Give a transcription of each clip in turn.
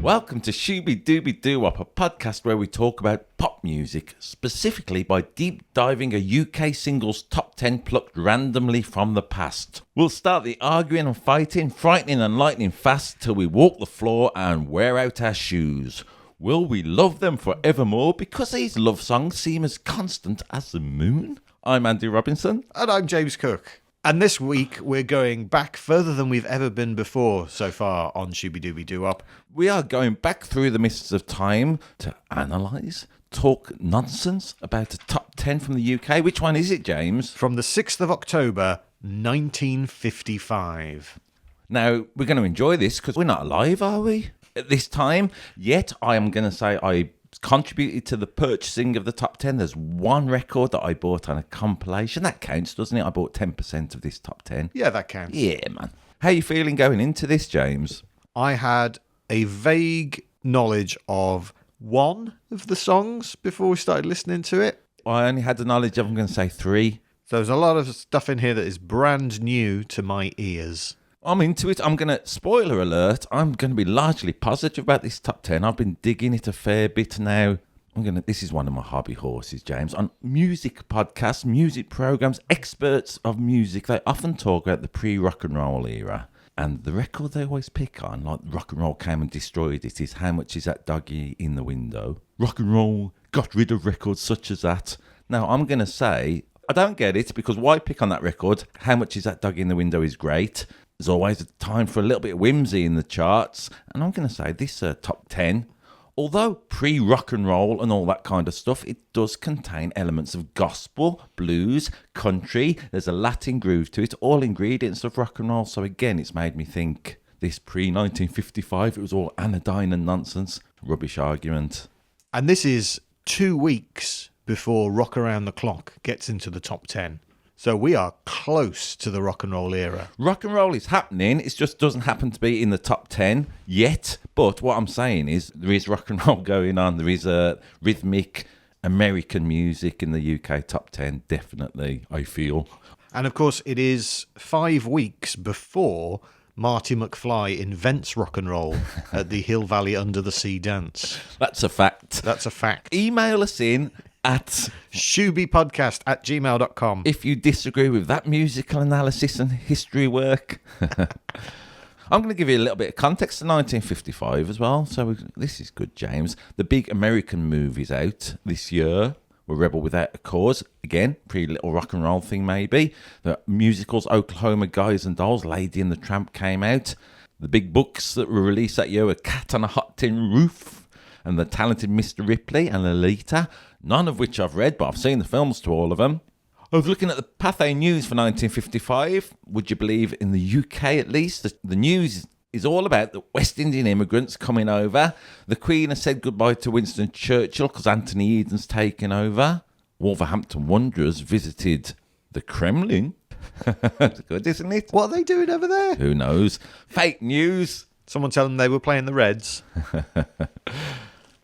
Welcome to Shooby Dooby Doo Wop, a podcast where we talk about pop music, specifically by deep diving a UK singles top 10 plucked randomly from the past. We'll start the arguing and fighting, frightening and lightning fast till we walk the floor and wear out our shoes. Will we love them forevermore because these love songs seem as constant as the moon? I'm Andy Robinson. And I'm James Cook. And this week, we're going back further than we've ever been before so far on Shooby Dooby Doo Wop. We are going back through the mists of time to analyse, talk nonsense about a top 10 from the UK. Which one is it, James? From the 6th of October, 1955. Now, we're going to enjoy this because we're not alive, are we? At this time, yet I am going to say I contributed to the purchasing of the top 10. There's one record that I bought on a compilation. That counts, doesn't it? I bought 10% of this top 10. Yeah, that counts. Yeah, man. How are you feeling going into this, James? I had a vague knowledge of one of the songs before we started listening to it. I only had the knowledge of, I'm going to say 3. So there's a lot of stuff in here that is brand new to my ears. I'm into it. I'm going to, spoiler alert, I'm going to be largely positive about this top 10. I've been digging it a fair bit now. This is one of my hobby horses, James. On music podcasts, music programs, experts of music, they often talk about the pre-rock and roll era. And the record they always pick on, like rock and roll came and destroyed it, is How Much Is That Doggy in the Window? Rock and roll got rid of records such as that. Now, I'm going to say, I don't get it, because why pick on that record? How Much Is That Doggy in the Window is great. There's always a time for a little bit of whimsy in the charts. And I'm going to say this top 10, although pre-rock and roll and all that kind of stuff, it does contain elements of gospel, blues, country. There's a Latin groove to it, all ingredients of rock and roll. So again, it's made me think this pre-1955, it was all anodyne and nonsense. Rubbish argument. And this is 2 weeks before Rock Around the Clock gets into the top 10. So we are close to the rock and roll era. Rock and roll is happening. It just doesn't happen to be in the top 10 yet. But what I'm saying is there is rock and roll going on. There is a rhythmic American music in the UK top 10, definitely, I feel. And of course, it is 5 weeks before Marty McFly invents rock and roll at the Hill Valley Under the Sea dance. That's a fact. That's a fact. Email us in at shoobypodcast@gmail.com if you disagree with that musical analysis and history work. I'm going to give you a little bit of context to 1955 as well. So this is good, James. The big American movies out this year were Rebel Without a Cause. Again, pretty little rock and roll thing maybe. The musicals Oklahoma Guys and Dolls, Lady and the Tramp came out. The big books that were released that year were Cat on a Hot Tin Roof and The Talented Mr. Ripley and Lolita. None of which I've read, but I've seen the films to all of them. I was looking at the Pathé News for 1955. Would you believe in the UK at least? The news is all about the West Indian immigrants coming over. The Queen has said goodbye to Winston Churchill because Anthony Eden's taken over. Wolverhampton Wanderers visited the Kremlin. That's good, isn't it? What are they doing over there? Who knows? Fake news. Someone tell them they were playing the Reds.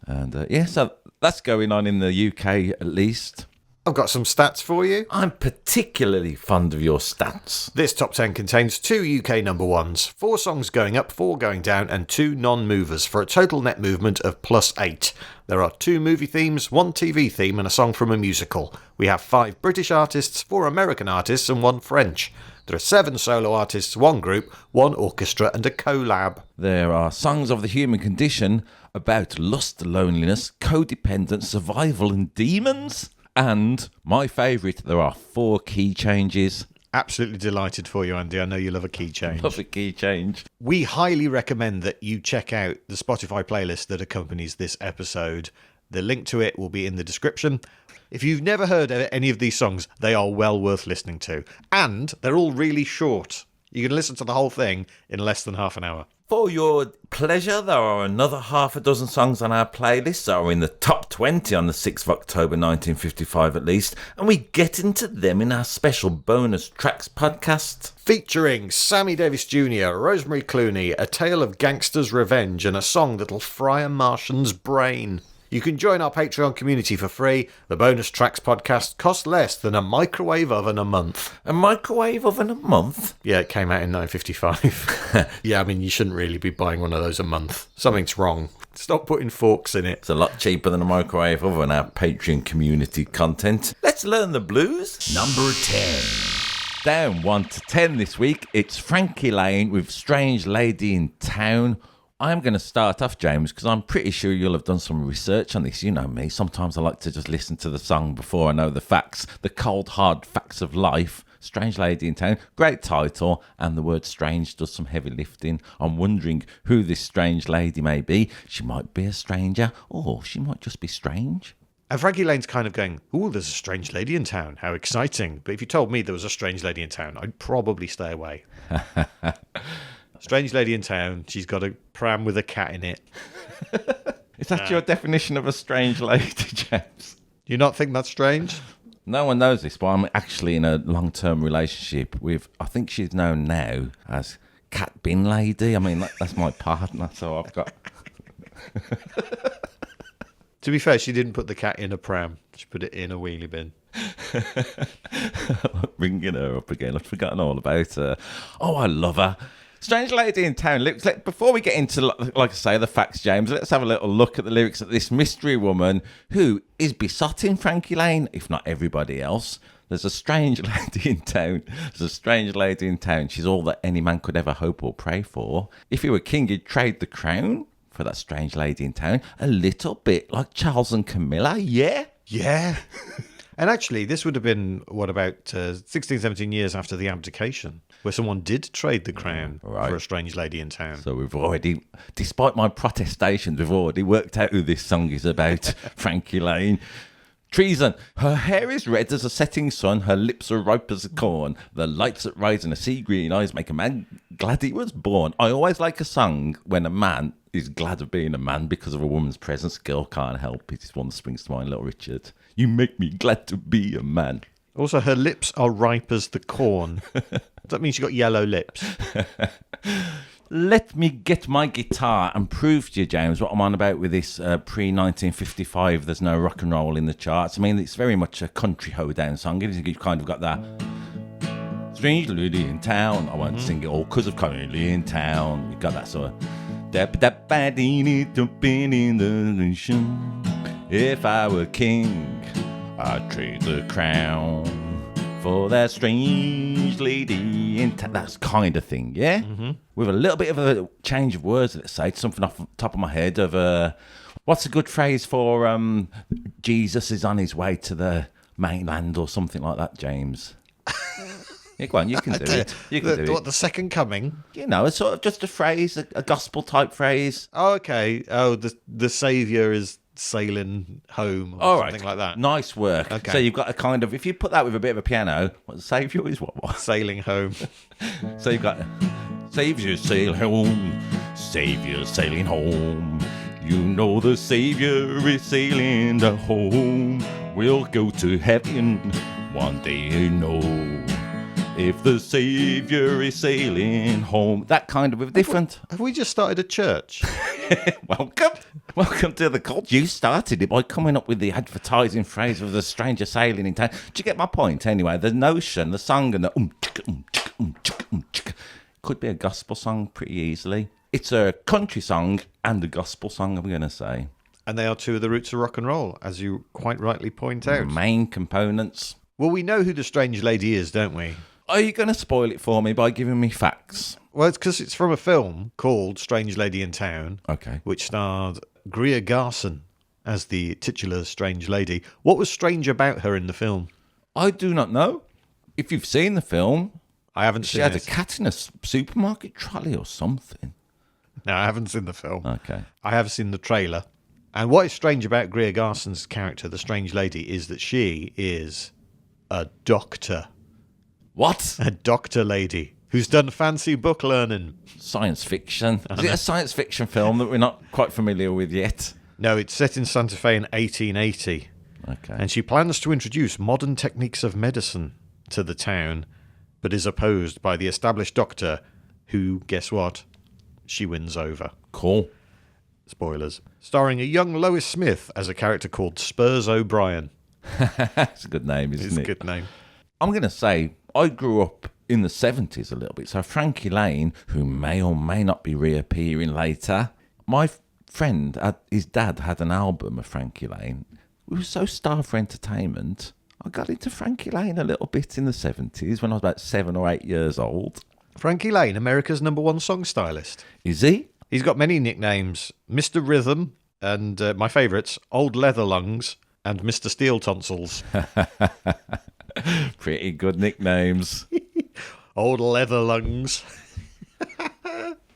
And so that's going on in the UK at least. I've got some stats for you. I'm particularly fond of your stats. This top 10 contains 2 UK number ones, 4 songs going up, 4 going down, and 2 non-movers for a total net movement of +8. There are 2 movie themes, 1 TV theme, and a song from a musical. We have 5 British artists, 4 American artists, and 1 French. There are 7 solo artists, 1 group, 1 orchestra, and a collab. There are songs of the human condition about lust, loneliness, codependence, survival, and demons. And my favourite, there are 4 key changes. Absolutely delighted for you, Andy. I know you love a key change. Love a key change. We highly recommend that you check out the Spotify playlist that accompanies this episode. The link to it will be in the description. If you've never heard any of these songs, they are well worth listening to. And they're all really short. You can listen to the whole thing in less than half an hour. For your pleasure, there are another half a dozen songs on our playlist that are in the top 20 on the 6th of October 1955 at least, and we get into them in our special bonus tracks podcast. Featuring Sammy Davis Jr., Rosemary Clooney, A Tale of Gangster's Revenge, and a song that'll fry a Martian's brain. You can join our Patreon community for free. The Bonus Tracks podcast costs less than a microwave oven a month. A microwave oven a month? Yeah, it came out in 1955. Yeah, I mean, you shouldn't really be buying one of those a month. Something's wrong. Stop putting forks in it. It's a lot cheaper than a microwave oven, our Patreon community content. Let's learn the blues. Number 10. Down 1 to 10 this week, it's Frankie Lane with Strange Lady in Town. I'm going to start off, James, because I'm pretty sure you'll have done some research on this. You know me. Sometimes I like to just listen to the song before I know the facts, the cold, hard facts of life. Strange Lady in Town, great title, and the word strange does some heavy lifting. I'm wondering who this strange lady may be. She might be a stranger, or she might just be strange. And Frankie Lane's kind of going, ooh, there's a strange lady in town. How exciting. But if you told me there was a strange lady in town, I'd probably stay away. Strange lady in town. She's got a pram with a cat in it. Is that your definition of a strange lady, James? Do you not think that's strange? No one knows this, but I'm actually in a long-term relationship with, I think she's known now as Cat Bin Lady. I mean, that's my partner, so I've got... To be fair, she didn't put the cat in a pram. She put it in a wheelie bin. Bringing her up again. I've forgotten all about her. Oh, I love her. Strange Lady in Town. Before we get into, like I say, the facts, James, let's have a little look at the lyrics of this mystery woman who is besotting Frankie Lane, if not everybody else. There's a strange lady in town. There's a strange lady in town. She's all that any man could ever hope or pray for. If he were king, he'd trade the crown for that strange lady in town. A little bit like Charles and Camilla, yeah? Yeah. And actually, this would have been, about 16, 17 years after the abdication, where someone did trade the crown for a strange lady in town. So we've already, despite my protestations, we've already worked out who this song is about. Frankie Lane. Treason. Her hair is red as a setting sun. Her lips are ripe as a corn. The lights that rise in her sea green eyes make a man glad he was born. I always like a song when a man is glad of being a man because of a woman's presence. Girl can't help it. It's one that springs to mind, Little Richard. You make me glad to be a man. Also, her lips are ripe as the corn. That means she's got yellow lips. Let me get my guitar and prove to you, James, what I'm on about with this pre-1955, there's no rock and roll in the charts. I mean, it's very much a country hoedown song. You've kind of got that strange lady in town. I won't sing it all because of currently in town. You've got that sort of... If I were king, I'd trade the crown for that strange lady in town. That kind of thing, yeah? Mm-hmm. With a little bit of a change of words, let's say, something off the top of my head of... what's a good phrase for Jesus is on his way to the mainland or something like that, James? Yeah, go on, you can do it. You can do it. What, the second coming? You know, it's sort of just a phrase, a gospel type phrase. Oh, okay. Oh, the Saviour is sailing home or something like that. Nice work. Okay. So you've got a kind of, if you put that with a bit of a piano, what the Saviour is what? Sailing home. So you've got Saviour sail home, Saviour sailing home. You know the Saviour is sailing to home. We'll go to heaven one day, you know. If the Saviour is sailing home. That kind of different. Have we just started a church? Welcome to the cult. You started it by coming up with the advertising phrase of the stranger sailing in town. Do you get my point anyway? The notion, the song and the could be a gospel song pretty easily. It's a country song and a gospel song, I'm going to say. And they are two of the roots of rock and roll, as you quite rightly point out. Main components. Well, we know who the strange lady is, don't we? Are you going to spoil it for me by giving me facts? Well, it's because it's from a film called Strange Lady in Town, which starred Greer Garson as the titular strange lady. What was strange about her in the film? I do not know. If you've seen the film, I haven't seen it. She had a cat in a supermarket trolley or something. No, I haven't seen the film. Okay. I have seen the trailer. And what is strange about Greer Garson's character, the strange lady, is that she is a doctor. What? A doctor lady who's done fancy book learning. Science fiction. Is it a science fiction film that we're not quite familiar with yet? No, it's set in Santa Fe in 1880. Okay. And she plans to introduce modern techniques of medicine to the town, but is opposed by the established doctor who, guess what? She wins over. Cool. Spoilers. Starring a young Lois Smith as a character called Spurs O'Brien. It's a good name, isn't it? It's a good name. I'm going to say I grew up in the 70s a little bit. So Frankie Lane, who may or may not be reappearing later, my friend, his dad had an album of Frankie Lane. We were so starved for entertainment. I got into Frankie Lane a little bit in the 70s when I was about 7 or 8 years old. Frankie Lane, America's #1 song stylist. Is he? He's got many nicknames. Mr. Rhythm and my favourites, Old Leather Lungs and Mr. Steel Tonsils. Pretty good nicknames. Old Leather Lungs.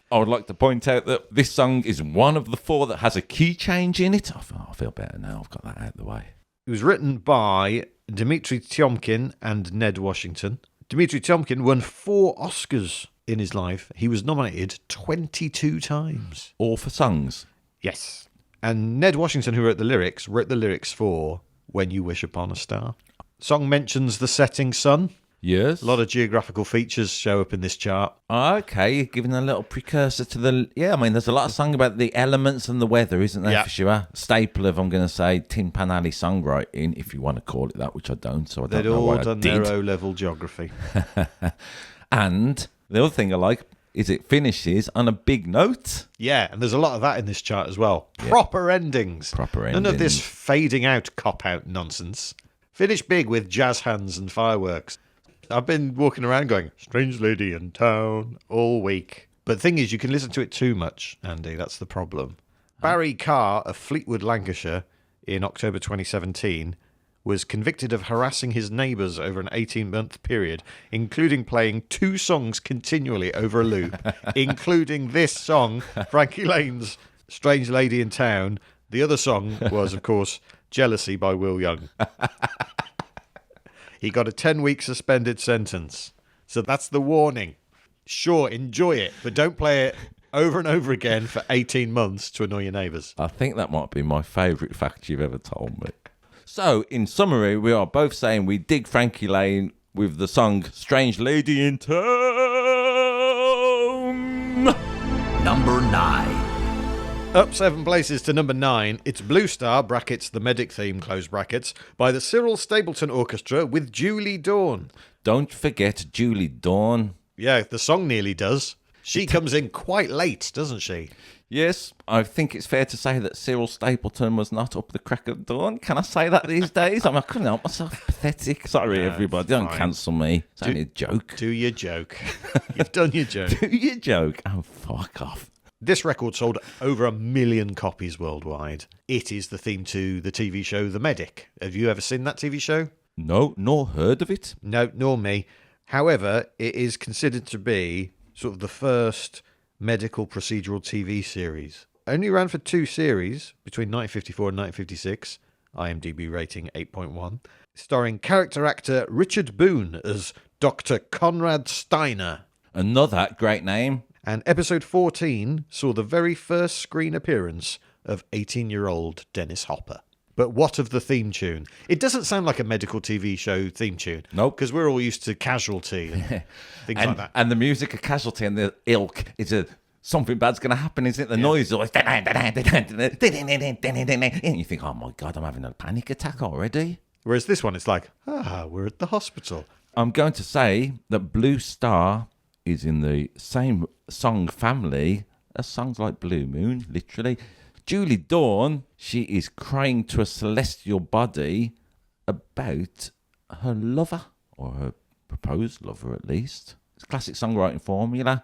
I would like to point out that this song is one of the 4 that has a key change in it. I feel better now. I've got that out of the way. It was written by Dmitry Tiomkin and Ned Washington. Dmitry Tiomkin won 4 Oscars in his life. He was nominated 22 times. All for songs? Yes. And Ned Washington, who wrote the lyrics for When You Wish Upon a Star. Song mentions the setting sun. Yes. A lot of geographical features show up in this chart. Okay, you're giving a little precursor to the... Yeah, I mean, there's a lot of song about the elements and the weather, isn't there, for sure? Staple of, I'm going to say, Tin Pan Alley songwriting, if you want to call it that, which I don't, so I don't know why I did. They'd all done their O-level geography. And the other thing I like is it finishes on a big note. Yeah, and there's a lot of that in this chart as well. Yeah. Proper endings. None of this fading out, cop-out nonsense. Finish big with jazz hands and fireworks. I've been walking around going, Strange Lady in Town, all week. But the thing is, you can listen to it too much, Andy. That's the problem. Barry Carr of Fleetwood, Lancashire, in October 2017, was convicted of harassing his neighbours over an 18-month period, including playing 2 songs continually over a loop, including this song, Frankie Lane's Strange Lady in Town. The other song was, of course, Jealousy by Will Young. He got a 10-week suspended sentence. So that's the warning. Sure, enjoy it, but don't play it over and over again for 18 months to annoy your neighbours. I think that might be my favourite fact you've ever told me. So, in summary, we are both saying we dig Frankie Lane with the song Strange Lady in Town. Number 9. Up 7 places to number 9, it's Blue Star, brackets, the Medic theme, close brackets, by the Cyril Stapleton Orchestra with Julie Dawn. Don't forget Julie Dawn. Yeah, the song nearly does. She comes in quite late, doesn't she? Yes, I think it's fair to say that Cyril Stapleton was not up the crack of dawn. Can I say that these days? I couldn't help myself. Pathetic. Sorry, everybody. Don't cancel me. It's only a joke. Do your joke. You've done your joke. Do your joke. Oh, fuck off. This record sold over 1 million copies worldwide. It is the theme to the TV show The Medic. Have you ever seen that TV show? No, nor heard of it. No, nor me. However, it is considered to be sort of the first medical procedural TV series. Only ran for 2 series between 1954 and 1956. IMDb rating 8.1. Starring character actor Richard Boone as Dr. Conrad Steiner. Another great name. And episode 14 saw the very first screen appearance of 18-year-old Dennis Hopper. But what of the theme tune? It doesn't sound like a medical TV show theme tune. Nope. Because we're all used to Casualty and things like that. And the music of Casualty and the ilk is something bad's going to happen, isn't it? The noise is always... And you think, oh my God, I'm having a panic attack already. Whereas this one, it's like, we're at the hospital. I'm going to say that Blue Star is in the same song family as songs like Blue Moon, literally. Julie Dawn, she is crying to a celestial body about her lover, or her proposed lover at least. It's classic songwriting formula,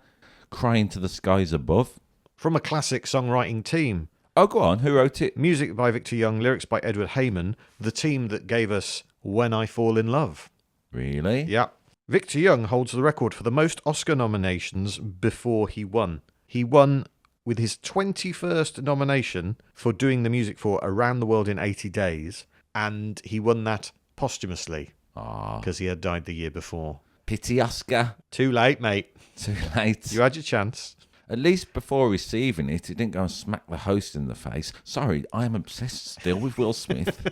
crying to the skies above. From a classic songwriting team. Oh, go on, who wrote it? Music by Victor Young, lyrics by Edward Heyman, the team that gave us When I Fall in Love. Really? Yeah. Victor Young holds the record for the most Oscar nominations before he won. He won with his 21st nomination for doing the music for Around the World in 80 Days, and he won that posthumously because he had died the year before. Pity Oscar. Too late, mate. Too late. You had your chance. At least before receiving it, he didn't go and smack the host in the face. Sorry, I am obsessed still with Will Smith.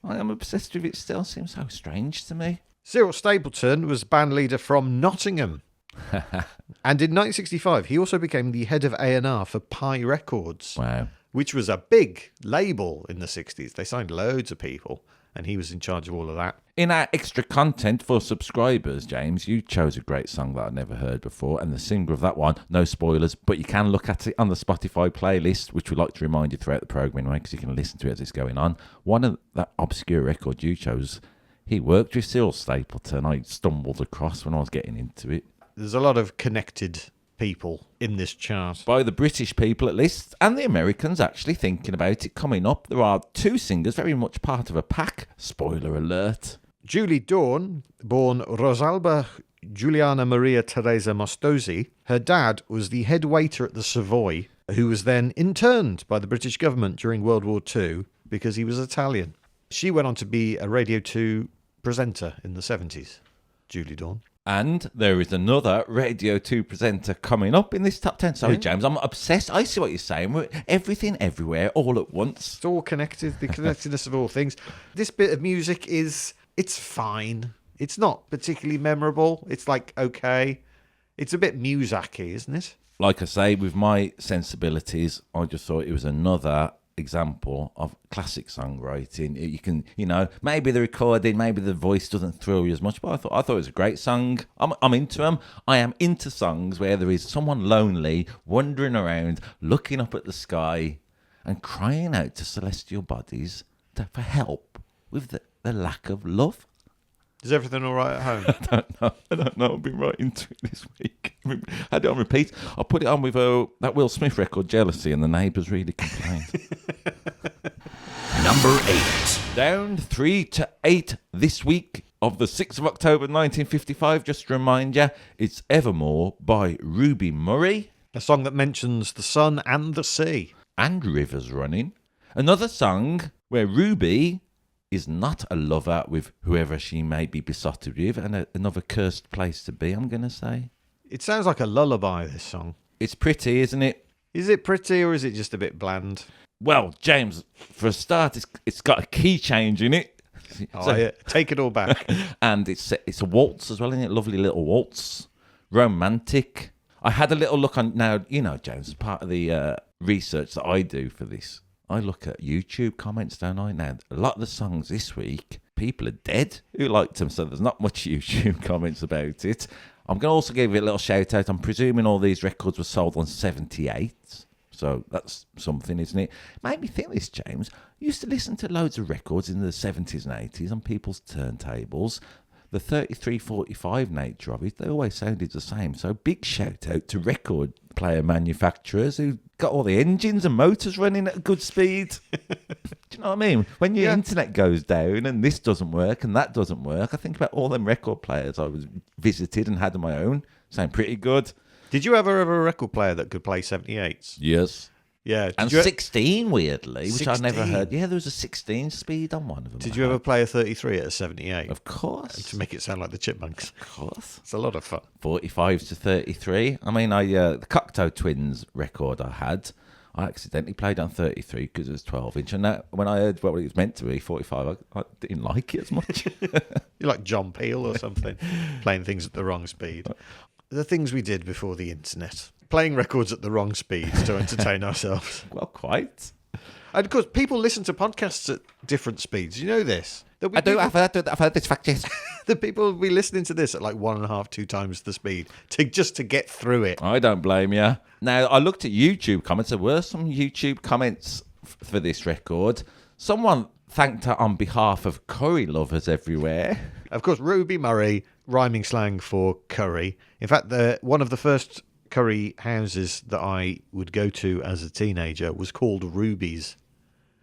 I am obsessed with it still. Seems so strange to me. Cyril Stapleton was band leader from Nottingham. And in 1965, he also became the head of A&R for Pie Records. Wow. which was a big label in the 60s. They signed loads of people, and he was in charge of all of that. In our extra content for subscribers, James, you chose a great song that I'd never heard before, and the singer of that one, no spoilers, but you can look at it on the Spotify playlist, which we like to remind you throughout the programme anyway, because you can listen to it as it's going on. One of that obscure record you chose, he worked with Cyril Stapleton. I stumbled across when I was getting into it. There's a lot of connected people in this chart. By the British people at least, and the Americans actually thinking about it coming up. There are two singers very much part of a pack. Spoiler alert. Julie Dawn, born Rosalba Giuliana Maria Teresa Mostosi, her dad was the head waiter at the Savoy, who was then interned by the British government during World War II because he was Italian. She went on to be a Radio 2 presenter in the 70s, Julie Dawn. And there is another Radio 2 presenter coming up in this top 10. Sorry, James, I'm obsessed. I see what you're saying. We're everything, everywhere, all at once. It's all connected, the connectedness of all things. This bit of music it's fine. It's not particularly memorable. It's like, okay. It's a bit Muzak-y, isn't it? Like I say, with my sensibilities, I just thought it was another example of classic songwriting. You can, maybe the recording, maybe the voice doesn't thrill you as much, but I thought it was a great song. I'm into them. I am into songs where there is someone lonely wandering around, looking up at the sky and crying out to celestial bodies for help with the lack of love. Is everything all right at home? I don't know. I've been right into it this week. I had it on repeat. I put it on with that Will Smith record, Jealousy, and the neighbours really complained. Number 8. Down 3 to 8 this week of the 6th of October 1955. Just to remind you, it's Evermore by Ruby Murray. A song that mentions the sun and the sea. And rivers running. Another song where Ruby is not a lover with whoever she may be besotted with, and another cursed place to be, I'm going to say. It sounds like a lullaby, this song. It's pretty, isn't it? Is it pretty, or is it just a bit bland? Well, James, for a start, it's got a key change in it. Yeah. Take it all back. And it's a waltz as well, isn't it? Lovely little waltz. Romantic. I had a little look on, now, James, as part of the research that I do for this, I look at YouTube comments, don't I? Now, a lot of the songs this week, people are dead who liked them, so there's not much YouTube comments about it. I'm going to also give you a little shout out. I'm presuming all these records were sold on 78, so that's something, isn't it? Made me think this, James. I used to listen to loads of records in the 70s and 80s on people's turntables. The 33-45 nature of it, they always sounded the same. So big shout out to record player manufacturers who got all the engines and motors running at a good speed. Do you know what I mean? When your internet goes down and this doesn't work and that doesn't work, I think about all them record players I was visited and had on my own. Sound pretty good. Did you ever have a record player that could play 78s? Yes. Yeah. And 16, weirdly, which 16? I never heard. Yeah, there was a 16 speed on one of them. Did you ever play a 33 at a 78? Of course. To make it sound like the Chipmunks. Of course. It's a lot of fun. 45 to 33. I mean, the Cocteau Twins record I had, I accidentally played on 33 because it was 12-inch. And when I heard what it was meant to be, 45, I didn't like it as much. You're like John Peel or something, playing things at the wrong speed. The things we did before the internet. Playing records at the wrong speeds to entertain ourselves. Well, quite. And of course, people listen to podcasts at different speeds. You know this? I do. I've heard this fact, yes. The people will be listening to this at like 1.5, 2 times the speed just to get through it. I don't blame you. Now, I looked at YouTube comments. There were some YouTube comments for this record. Someone thanked her on behalf of curry lovers everywhere. Of course, Ruby Murray, rhyming slang for curry. In fact, one of the first curry houses that I would go to as a teenager was called Ruby's.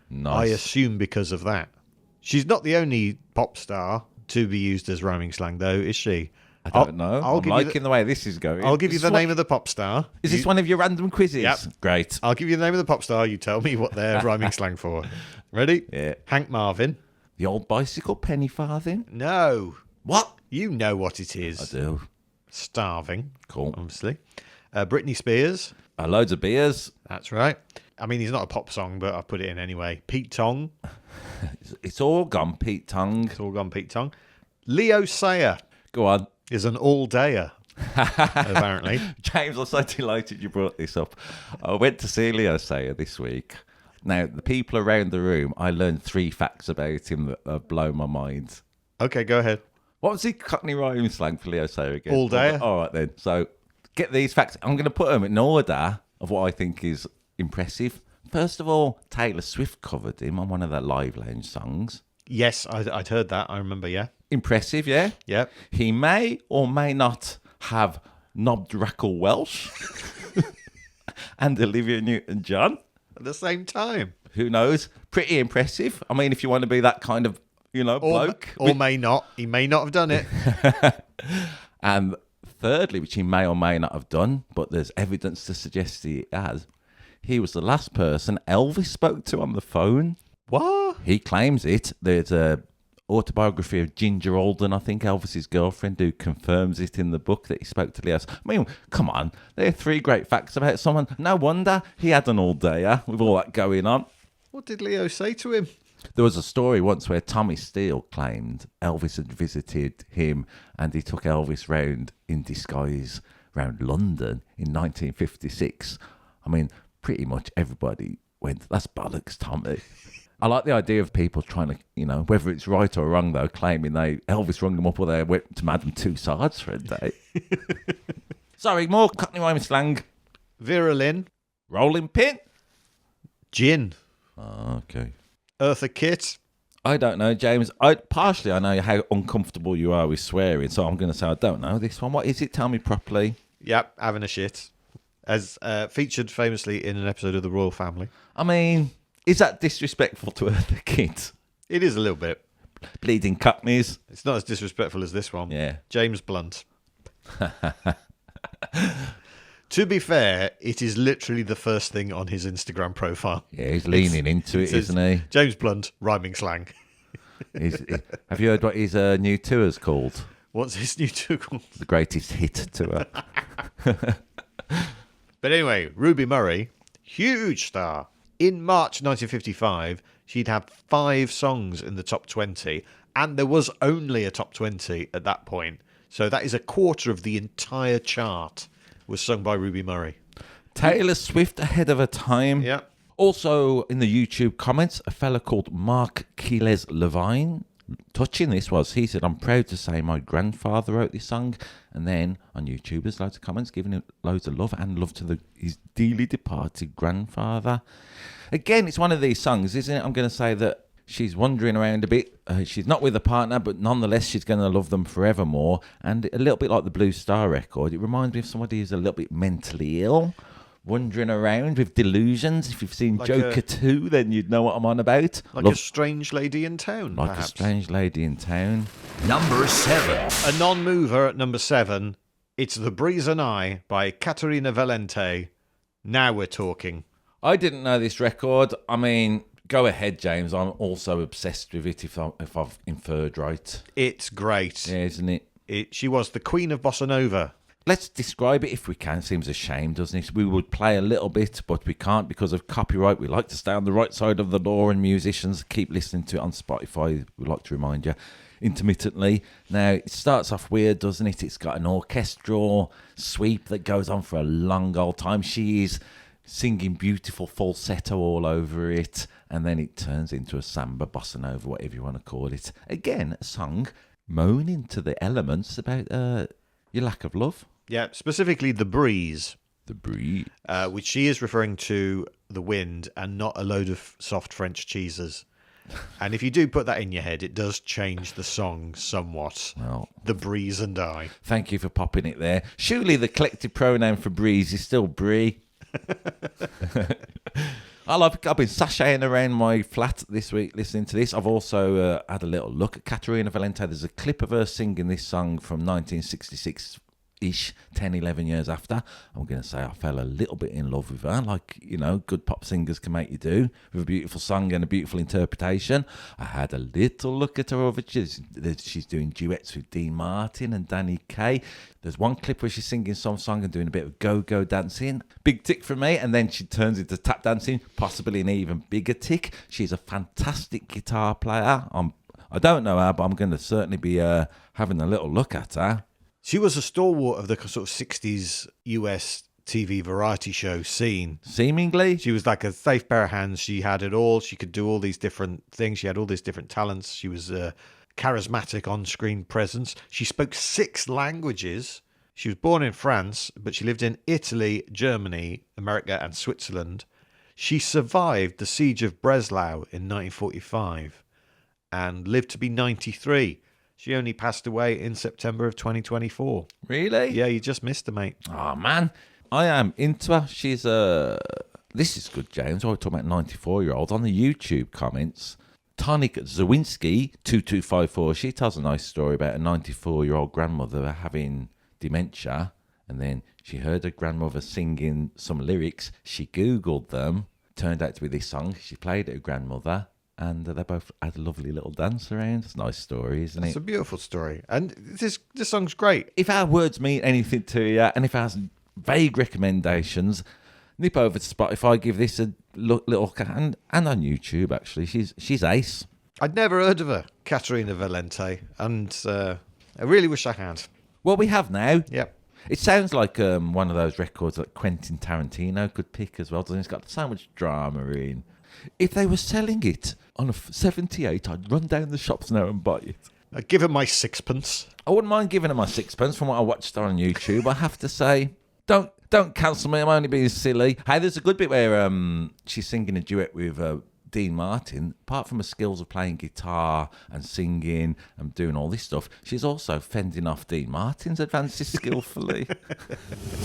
Nice. I assume because of that. She's not the only pop star to be used as rhyming slang, though, is she? I don't know. I'm liking the way this is going. I'll give you the name of the pop star. Is this one of your random quizzes? Yep. Great. I'll give you the name of the pop star. You tell me what they're rhyming slang for. Ready? Yeah. Hank Marvin. The old bicycle penny farthing? No. What? You know what it is. I do. Starving. Cool. Obviously. Britney Spears. Loads of beers. That's right. I mean, he's not a pop song, but I put it in anyway. Pete Tong. It's all gone, Pete Tong. It's all gone, Pete Tong. Leo Sayer. Go on. Is an all-dayer, apparently. James, I'm so delighted you brought this up. I went to see Leo Sayer this week. Now, the people around the room, I learned 3 facts about him that have blown my mind. Okay, go ahead. What was the Cockney rhyme slang for Leo Sayer again? All day. All right, then. So, get these facts. I'm going to put them in order of what I think is impressive. First of all, Taylor Swift covered him on one of their Live Lounge songs. Yes, I'd heard that. I remember, yeah. Impressive, yeah? Yeah. He may or may not have knobbed Rackle Welsh and Olivia Newton-John. At the same time. Who knows? Pretty impressive. I mean, if you want to be that kind of, bloke. Or may not. He may not have done it. And thirdly, which he may or may not have done, but there's evidence to suggest he has, he was the last person Elvis spoke to on the phone. What? He claims it. There's a autobiography of Ginger Alden, I think, Elvis's girlfriend, who confirms it in the book that he spoke to Leo. I mean, come on. There are 3 great facts about someone. No wonder he had an all-dayer with all that going on. What did Leo say to him? There was a story once where Tommy Steele claimed Elvis had visited him and he took Elvis round in disguise round London in 1956. I mean, pretty much everybody went, that's bollocks, Tommy. I like the idea of people trying to, whether it's right or wrong, though, claiming Elvis rung them up or they went to Madame Tussauds for a day. Sorry, more Cockney rhyming slang. Vera Lynn. Rolling pin. Gin. Oh, okay. Eartha Kitt. I don't know, James. I know how uncomfortable you are with swearing, so I'm going to say I don't know this one. What is it? Tell me properly. Yep, having a shit. As featured famously in an episode of The Royal Family. I mean, is that disrespectful to Eartha Kitt? It is a little bit. Bleeding Cockneys. It's not as disrespectful as this one. Yeah. James Blunt. To be fair, it is literally the first thing on his Instagram profile. Yeah, he's leaning into it, isn't he? James Blunt, rhyming slang. Have you heard what his new tour's called? What's his new tour called? The Greatest Hit Tour. But anyway, Ruby Murray, huge star. In March 1955, she'd have 5 songs in the top 20, and there was only a top 20 at that point. So that is a quarter of the entire chart was sung by Ruby Murray. Taylor Swift ahead of her time. Yeah. Also, in the YouTube comments, a fella called Mark Keeles Levine. Touching this was, he said, I'm proud to say my grandfather wrote this song. And then on YouTube, there's loads of comments giving him loads of love and love to his dearly departed grandfather. Again, it's one of these songs, isn't it? I'm going to say that she's wandering around a bit. She's not with a partner, but nonetheless, she's going to love them forevermore. And a little bit like the Blue Star record, it reminds me of somebody who's a little bit mentally ill, wandering around with delusions. If you've seen like Joker 2, then you'd know what I'm on about. Like a strange lady in town, Like perhaps. a strange lady in town. Number 7. A non-mover at number 7. It's The Breeze and I by Caterina Valente. Now we're talking. I didn't know this record. I mean, go ahead, James. I'm also obsessed with it if I've inferred right. It's great. Yeah, isn't it? She was the queen of bossa nova. Let's describe it if we can. Seems a shame, doesn't it? We would play a little bit, but we can't because of copyright. We like to stay on the right side of the law, and musicians keep listening to it on Spotify. We'd like to remind you intermittently. Now, it starts off weird, doesn't it? It's got an orchestral sweep that goes on for a long old time. She is singing beautiful falsetto all over it, and then it turns into a samba, bossa nova, whatever you want to call it. Again, a song moaning to the elements about your lack of love. Yeah, specifically The Breeze. The breeze. Which she is referring to the wind and not a load of soft French cheeses. And if you do put that in your head, it does change the song somewhat. Well, The Breeze and I. thank you for popping it there. Surely the collective pronoun for breeze is still brie. I've been sashaying around my flat this week listening to this. I've also had a little look at Caterina Valente. There's a clip of her singing this song from 1966-ish, 10, 11 years after. I'm going to say I fell a little bit in love with her, like, good pop singers can make you do, with a beautiful song and a beautiful interpretation. I had a little look at her over. She's doing duets with Dean Martin and Danny Kaye. There's one clip where she's singing some song and doing a bit of go-go dancing. Big tick for me. And then she turns into tap dancing, possibly an even bigger tick. She's a fantastic guitar player. I don't know her, but I'm going to certainly be having a little look at her. She was a stalwart of the sort of 60s US TV variety show scene. Seemingly. She was like a safe pair of hands. She had it all. She could do all these different things. She had all these different talents. She was a charismatic on-screen presence. She spoke 6 languages. She was born in France, but she lived in Italy, Germany, America, and Switzerland. She survived the siege of Breslau in 1945 and lived to be 93. She only passed away in September of 2024. Really? Yeah, you just missed her, mate. Oh, man. I am into her. She's This is good, James. I was talking about 94-year-olds on the YouTube comments. Tonik Zawinski, 2254, she tells a nice story about a 94-year-old grandmother having dementia, and then she heard her grandmother singing some lyrics. She Googled them. Turned out to be this song. She played it to her grandmother, and they both had a lovely little dance around. It's a nice story, isn't it? It's a beautiful story. And this song's great. If our words mean anything to you, and if it has vague recommendations, nip over to Spotify, give this a little and on YouTube, actually. She's ace. I'd never heard of her, Caterina Valente, and I really wish I had. Well, we have now. Yep. It sounds like one of those records that Quentin Tarantino could pick as well, doesn't it? It's got so much drama in. If they were selling it on a 78, I'd run down the shops now and buy it. I'd give her my 6pence. I wouldn't mind giving her my 6pence from what I watched on YouTube. I have to say, don't cancel me. I'm only being silly. Hey, there's a good bit where she's singing a duet with Dean Martin. Apart from her skills of playing guitar and singing and doing all this stuff, she's also fending off Dean Martin's advances skillfully.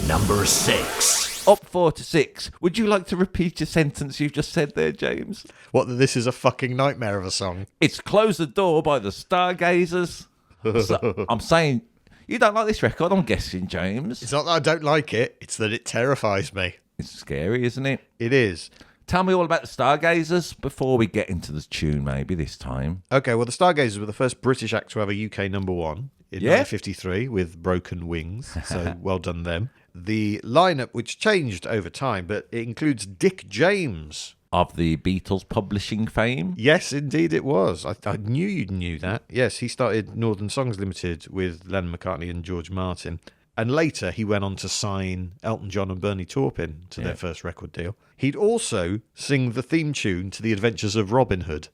Number 6. Up 4-6. Would you like to repeat your sentence you've just said there, James? What, that this is a fucking nightmare of a song? It's Close the Door by the Stargazers. So, I'm saying, you don't like this record, I'm guessing, James. It's not that I don't like it, it's that it terrifies me. It's scary, isn't it? It is. Tell me all about the Stargazers before we get into the tune, maybe, this time. Okay, well, the Stargazers were the first British act to have a UK number 1 in 1953 with Broken Wings, so well done them. The lineup, which changed over time, but it includes Dick James. Of the Beatles publishing fame? Yes, indeed it was. I knew you knew that. Yes, he started Northern Songs Limited with Lennon McCartney and George Martin. And later, he went on to sign Elton John and Bernie Taupin to their first record deal. He'd also sing the theme tune to The Adventures of Robin Hood.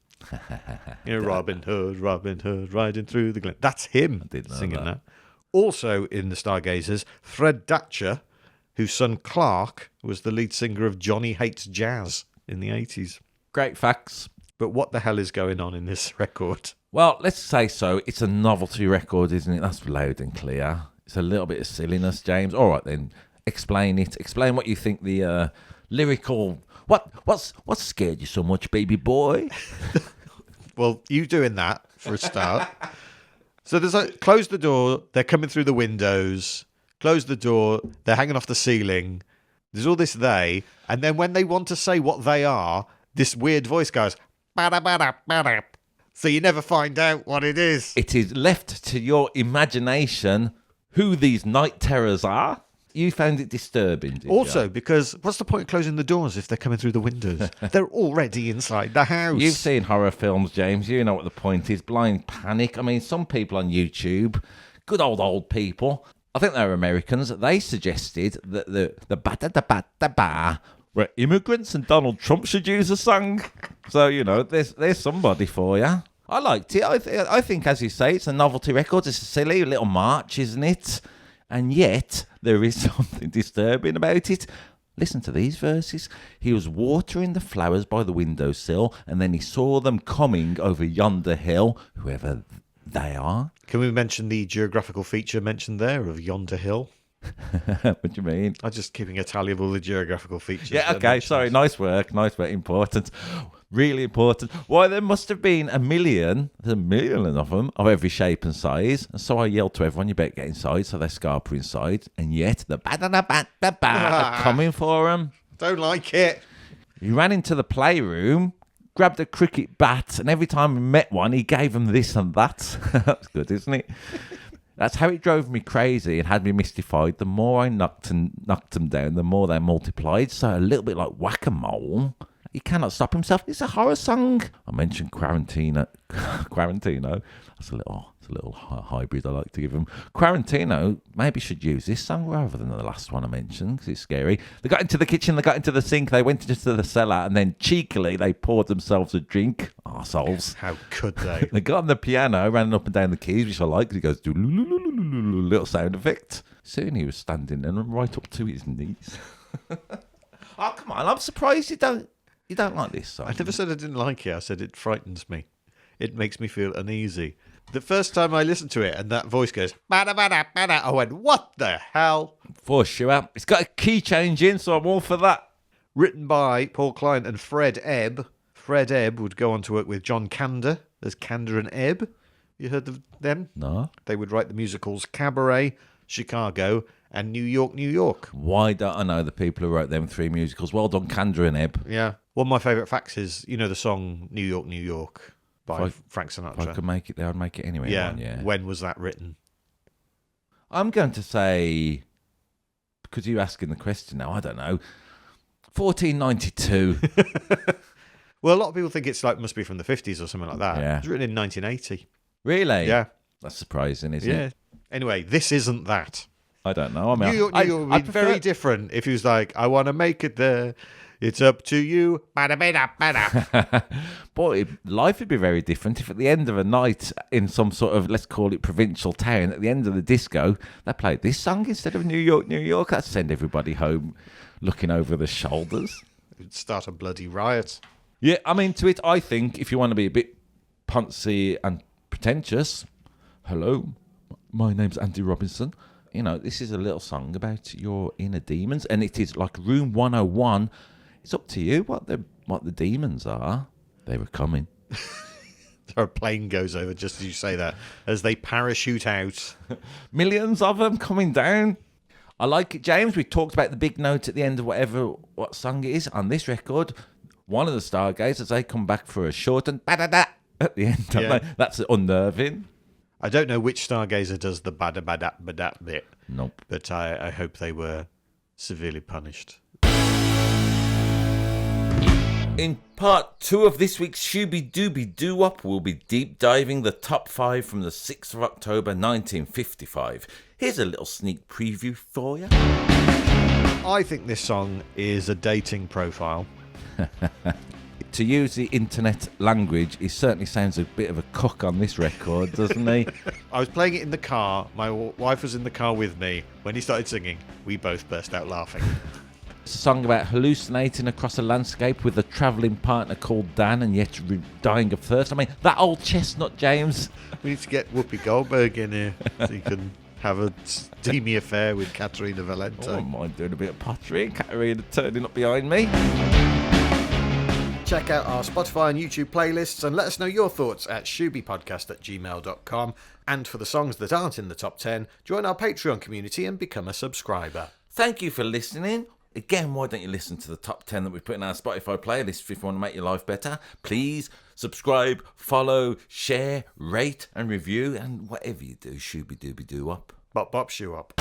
Robin Hood, riding through the glen. That's him singing that. Also in the Stargazers, Fred Datcher, whose son Clark was the lead singer of Johnny Hates Jazz in the 80s. Great facts. But what the hell is going on in this record? Well, let's say so. It's a novelty record, isn't it? That's loud and clear. It's a little bit of silliness, James. All right, then. Explain it. Explain what you think the lyrical... What's scared you so much, baby boy? Well, you doing that, for a start. So there's close the door, they're coming through the windows. Close the door, they're hanging off the ceiling. There's all this they. And then when they want to say what they are, this weird voice goes... Ba-da-ba-da-ba-da. So you never find out what it is. It is left to your imagination who these night terrors are. You found it disturbing, did Also, you? because what's the point of closing the doors if they're coming through the windows? They're already inside the house. You've seen horror films, James. You know what the point is. Blind panic. I mean, some people on YouTube, good old people, I think they're Americans, they suggested that the ba-da-da-ba-da-ba were immigrants and Donald Trump should use a song. So, you know, there's somebody for you. I liked it. I think, as you say, it's a novelty record. It's a silly little march, isn't it? And yet, there is something disturbing about it. Listen to these verses. He was watering the flowers by the windowsill, and then he saw them coming over yonder hill, whoever they are. Can we mention the geographical feature mentioned there of yonder hill? What do you mean? I'm just keeping a tally of all the geographical features. Yeah, okay, sorry. Nice work. Important. Really important. Why, there must have been a million of them, of every shape and size. And so I yelled to everyone, you better get inside. So they scarper inside. And yet, the ba-da-da-ba-da-ba are coming for them. Don't like it. He ran into the playroom, grabbed a cricket bat, and every time he met one, he gave them this and that. That's good, isn't it? That's how it drove me crazy and had me mystified. The more I knocked them down, the more they multiplied. So a little bit like whack-a-mole. He cannot stop himself. It's a horror song. I mentioned Quarantino. That's a little hybrid I like to give him. Quarantino maybe should use this song rather than the last one I mentioned because it's scary. They got into the kitchen, they got into the sink, they went into the cellar, and then cheekily they poured themselves a drink. Arseholes. How could they? They got on the piano, ran up and down the keys, which I like. He goes, do little sound effect. Soon he was standing and right up to his knees. Oh, come on. I'm surprised you don't like this song. I never said I didn't like it. I said it frightens me. It makes me feel uneasy. The first time I listened to it and that voice goes, bada, bada, bada, I went, what the hell? For sure. It's got a key change in, so I'm all for that. Written by Paul Klein and Fred Ebb. Fred Ebb would go on to work with John Kander. There's Kander and Ebb. You heard of them? No. They would write the musicals Cabaret, Chicago, and New York, New York. Why don't I know the people who wrote them 3 musicals? Well done, Kander and Ebb. Yeah. One of my favourite facts is, you know the song New York, New York by Frank Sinatra? If I could make it there, I'd make it anyway. Yeah. When was that written? I'm going to say, because you're asking the question now, I don't know, 1492. Well, a lot of people think it's must be from the 50s or something like that. Yeah. It was written in 1980. Really? Yeah. That's surprising, isn't it? Anyway, this isn't that. I don't know. I mean, New York, New York would be very different if he was like, I want to make it there. It's up to you. Bada, bada, bada. Boy, life would be very different if at the end of a night in some sort of, let's call it provincial town, at the end of the disco, they played this song instead of New York, New York. That'd send everybody home looking over their shoulders. It would start a bloody riot. Yeah, I'm into it. I think if you want to be a bit poncy and pretentious, hello, my name's Andy Robinson. You know, this is a little song about your inner demons, and it is like Room 101. It's up to you what the demons are. They were coming. A plane goes over just as you say that, as they parachute out. Millions of them coming down. I like it, James. We talked about the big note at the end of what song it is on this record. One of the Stargazers, they come back for a short and ba-da-da at the end. Yeah. That's unnerving. I don't know which Stargazer does the bada bada bada bit. Nope. But I hope they were severely punished. In part 2 of this week's Shooby Dooby Doo-Wop, we'll be deep diving the top 5 from the 6th of October 1955. Here's a little sneak preview for you. I think this song is a dating profile. To use the internet language, he certainly sounds a bit of a cook on this record, doesn't he? I was playing it in the car. My wife was in the car with me. When he started singing, we both burst out laughing. It's a song about hallucinating across a landscape with a travelling partner called Dan and yet dying of thirst. I mean, that old chestnut, James. We need to get Whoopi Goldberg in here so he can have a steamy affair with Caterina Valente. Oh, I don't mind doing a bit of pottery and Katerina turning up behind me. Check out our Spotify and YouTube playlists and let us know your thoughts at shoobypodcast@gmail.com. And for the songs that aren't in the top 10, join our Patreon community and become a subscriber. Thank you for listening. Again, why don't you listen to the top 10 that we put in our Spotify playlist if you want to make your life better? Please subscribe, follow, share, rate and review, and whatever you do, shooby dooby doo up. Bop bop shoo up.